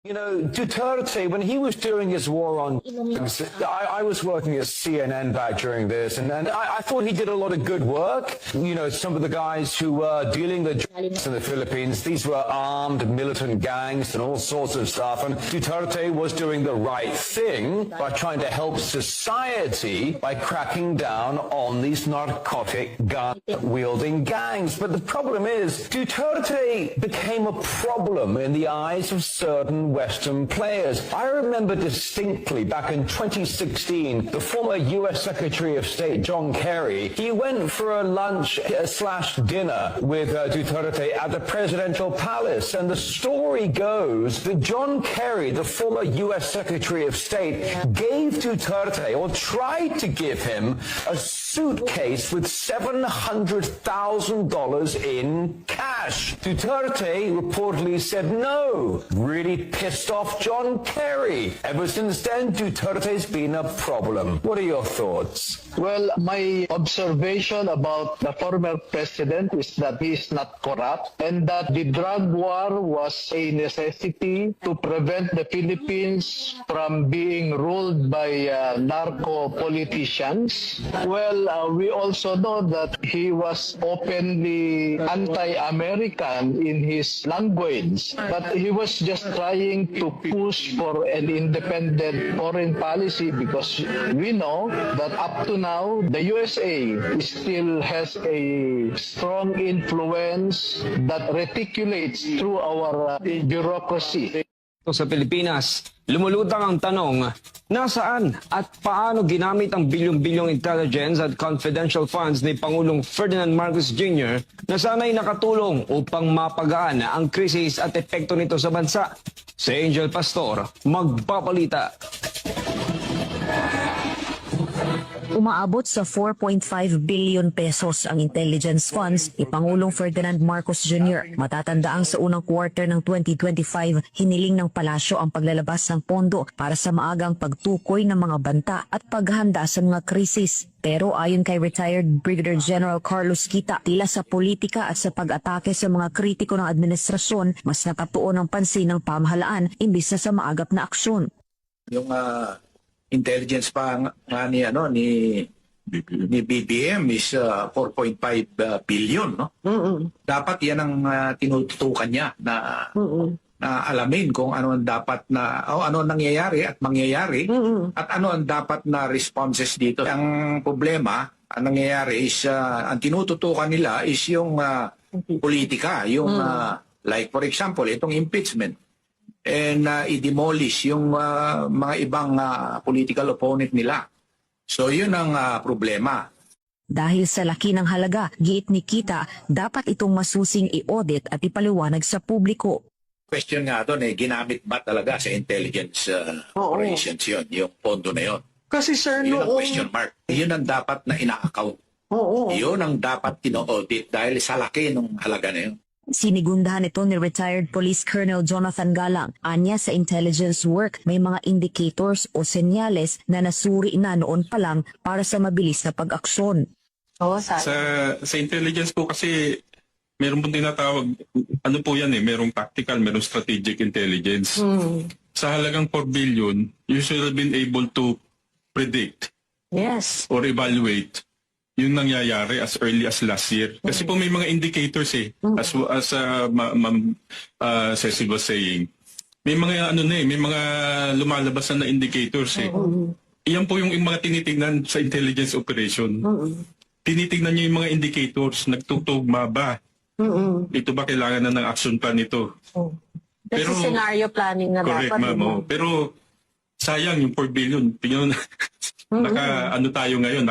You know, Duterte, when he was doing his war on drugs, I was working at CNN back during this, and I thought he did a lot of good work. You know, some of the guys who were dealing the drugs in the Philippines, these were armed militant gangs and all sorts of stuff, and Duterte was doing the right thing by trying to help society by cracking down on these narcotic gun-wielding gangs. But the problem is, Duterte became a problem in the eyes of certain Western players. I remember distinctly back in 2016, the former U.S. Secretary of State John Kerry, he went for a lunch slash dinner with Duterte at the presidential palace. And the story goes that John Kerry, the former U.S. Secretary of State, gave Duterte, or tried to give him, a suitcase with $700,000 in cash. Duterte reportedly said no. Really pissed off John Kerry. Ever since then, Duterte's been a problem. What are your thoughts? Well, my observation about the former president is that he is not corrupt and that the drug war was a necessity to prevent the Philippines from being ruled by narco politicians. Well, we also know that he was openly anti-American in his language, but he was just trying to push for an independent foreign policy because we know that up to now, the USA still has a strong influence that reticulates through our bureaucracy. Sa Pilipinas, lumulutang ang tanong, nasaan at paano ginamit ang bilyong-bilyong intelligence at confidential funds ni Pangulong Ferdinand Marcos Jr. na sana'y nakatulong upang mapagaan ang krisis at epekto nito sa bansa? Si Angel Pastor, magpapalita. Umaabot sa 4.5 billion pesos ang intelligence funds ni Pangulong Ferdinand Marcos Jr. Matatandaang sa unang quarter ng 2025, hiniling ng palasyo ang paglalabas ng pondo para sa maagang pagtukoy ng mga banta at paghanda sa mga krisis. Pero ayon kay retired Brigadier General Carlos Kita, tila sa politika at sa pag-atake sa mga kritiko ng administrasyon, mas nakatuon ang pansin ng pamahalaan imbis na sa maagap na aksyon. Yung intelligence pa nga ni BBM is 4.5 billion, no? Dapat yan ang tinututukan niya na alamin kung ano ang dapat na ano ang nangyayari at mangyayari at ano ang dapat na responses dito. Ang problema, ang nangyayari is ang tinututukan nila is yung politika, yung like for example, itong impeachment. And i-demolish yung mga ibang political opponent nila. So yun ang problema. Dahil sa laki ng halaga, giit ni Kita, dapat itong masusing i-audit at ipaliwanag sa publiko. Question nga doon, ginamit ba talaga sa intelligence operations yun, yung pondo na yun? Kasi sir, Yun ang question mark. Yun ang dapat na ina-account. Yun ang dapat tino-audit dahil sa laki ng halaga na yun. Sinigundahan ito ni retired Police Colonel Jonathan Galang. Anya sa intelligence work, may mga indicators o senyales na nasuri na noon pa lang para sa mabilis na pag-aksyon. Sa intelligence po kasi meron pong tinatawag, ano po yan merong tactical, merong strategic intelligence. Sa halagang 4 billion, you should have been able to predict or evaluate yung nangyayari as early as last year. Kasi po may mga indicators as Ma'am Cecil was saying. May mga may mga lumalabas na indicators Iyan po yung mga tinitingnan sa intelligence operation. Tinitingnan niyo yung mga indicators, nagtutugma ba? Ito ba kailangan na ng action plan ito? Pero scenario planning na correct, dapat. Correct, ma'am. Pero sayang yung 4 billion. Tingnan nakahang tayo ngayon.